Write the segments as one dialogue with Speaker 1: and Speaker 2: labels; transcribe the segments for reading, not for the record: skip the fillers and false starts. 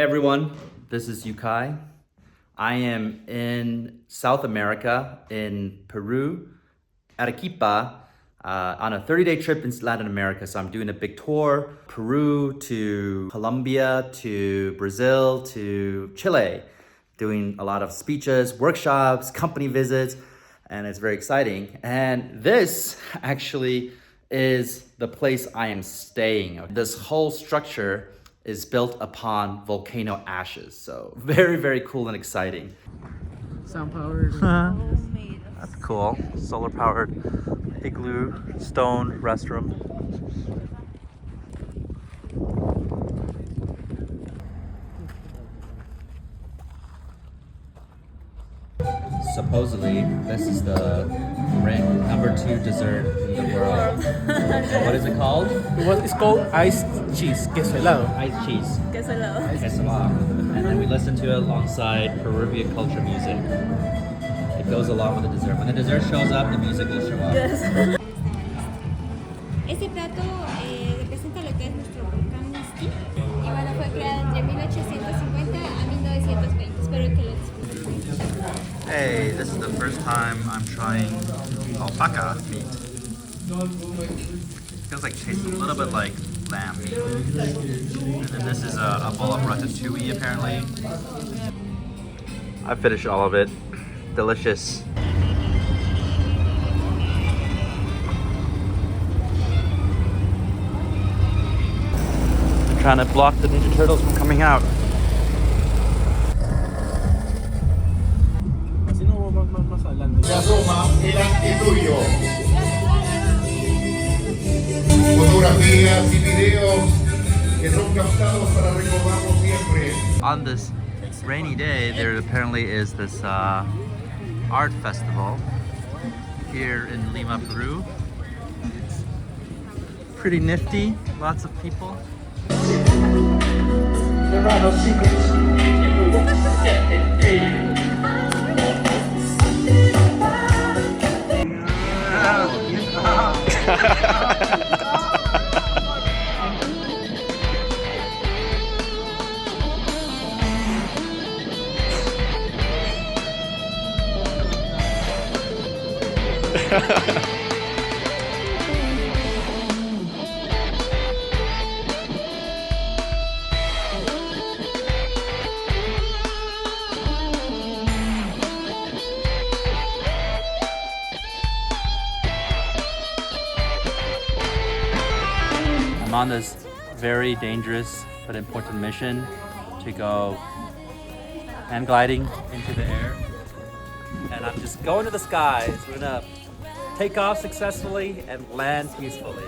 Speaker 1: everyone, this is Yukai. I am in South America, in Peru, Arequipa, on a 30-day trip in Latin America. So I'm doing a big tour, Peru to Colombia to Brazil to Chile, doing a lot of speeches, workshops, company visits, and it's very exciting. And this actually is the place I am staying. This whole structure is built upon volcano ashes. So very, very cool and exciting.
Speaker 2: Sound powered.
Speaker 1: That's cool. Solar powered igloo, stone restroom. Supposedly, this is the number 2 dessert in the world. What is it called?
Speaker 2: It's called iced cheese, queso helado.
Speaker 1: Iced cheese.
Speaker 3: Queso helado.
Speaker 1: Queso helado. And then we listen to it alongside Peruvian culture music. It goes along with the dessert. When the dessert shows up, the music will show up.
Speaker 3: Yes. Este plato representa lo que es nuestro Gamification. Y bueno, fue creado entre 1850 a 1920. Espero que lo disfruten.
Speaker 1: Hey, this is the first time I'm trying alpaca meat. Feels like tastes a little bit like lamb meat. And then this is a bowl of ratatouille apparently. I finished all of it. Delicious. I'm trying to block the Ninja Turtles from coming out.
Speaker 4: Se asoma el antituyo. Fotografías y videos que son captados para recordarlo siempre.
Speaker 1: On this rainy day, there apparently is this art festival here in Lima, Peru. It's pretty nifty, lots of people.
Speaker 4: There are no secrets.
Speaker 1: I'm on this very dangerous but important mission to go hand gliding into the air. And I'm just going to the skies. We're gonna take off successfully and land peacefully.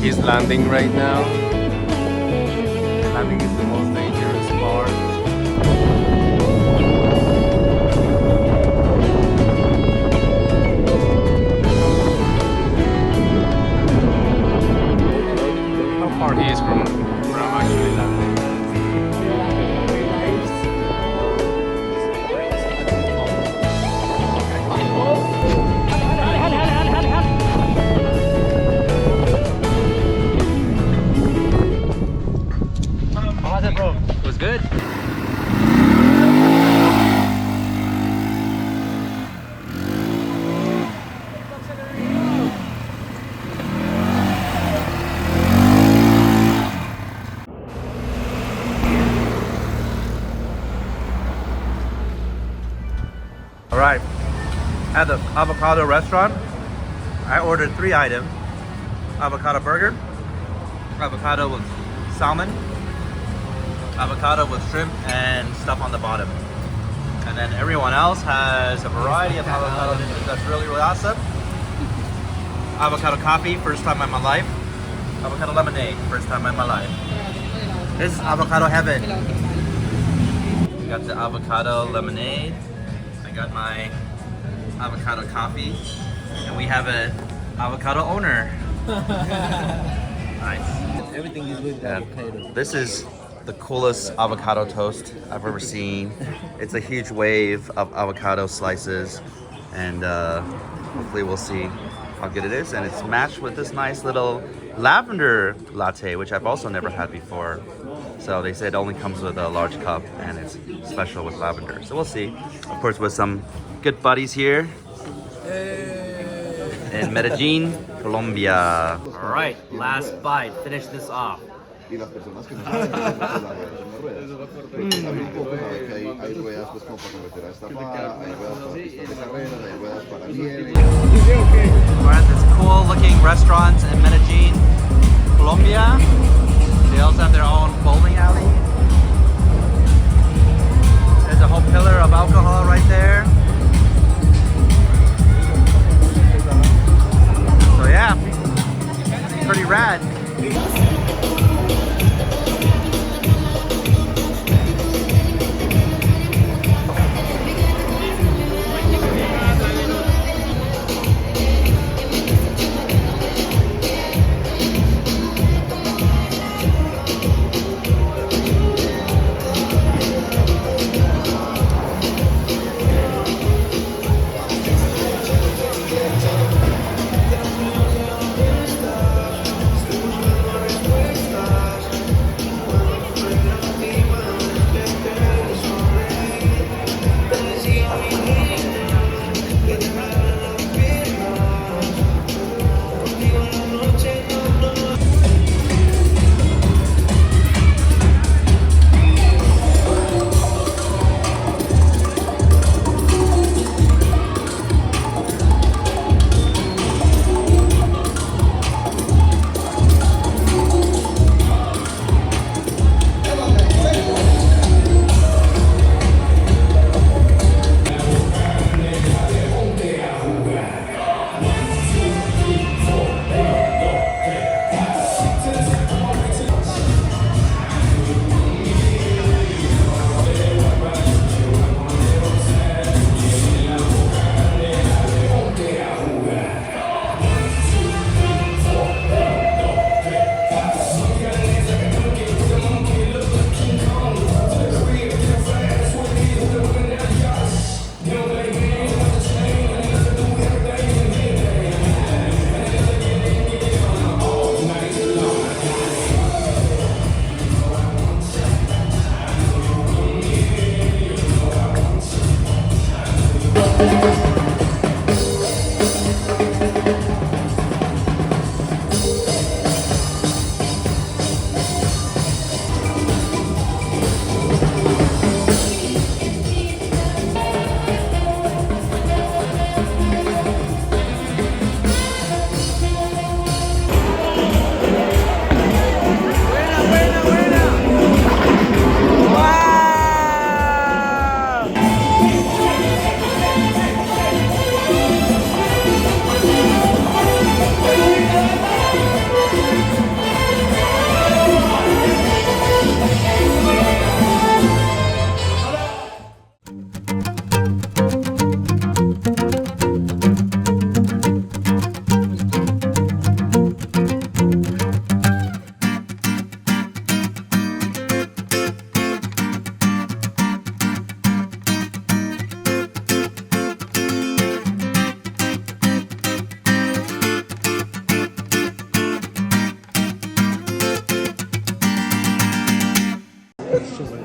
Speaker 2: He's landing right now. Landing is the most dangerous part. How far he is from actually landing?
Speaker 1: It was good. All right, at the avocado restaurant, I ordered 3 items: avocado burger, avocado with salmon, avocado with shrimp, and stuff on the bottom. And then everyone else has a variety of avocado dishes. That's really, really awesome. Avocado coffee, first time in my life. Avocado lemonade, first time in my life. This is avocado heaven. We got the avocado lemonade. I got my avocado coffee. And we have an avocado owner. Nice.
Speaker 5: Everything is with avocado.
Speaker 1: This is the coolest avocado toast I've ever seen. It's a huge wave of avocado slices, and hopefully we'll see how good it is. And it's matched with this nice little lavender latte, which I've also never had before. So they said it only comes with a large cup, and it's special with lavender. So we'll see. Of course, with some good buddies here in Medellin, Colombia. All right, last bite. Finish this off.
Speaker 6: Y las personas que no saben que las ruedas son las ruedas. Pero pues saben un poco, saben que hay ruedas pues como para carretera destapada, hay ruedas para pistas de carreras, hay ruedas para nieve.
Speaker 1: We're at this cool looking restaurant in Medellin, Colombia. They also have their own bowling alley. There's a whole pillar of alcohol right there. So yeah, pretty rad.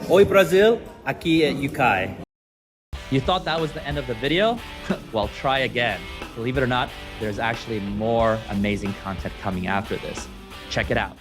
Speaker 1: Oi Brazil, aqui é Yukai. You thought that was the end of the video? Well, try again. Believe it or not, there's actually more amazing content coming after this. Check it out.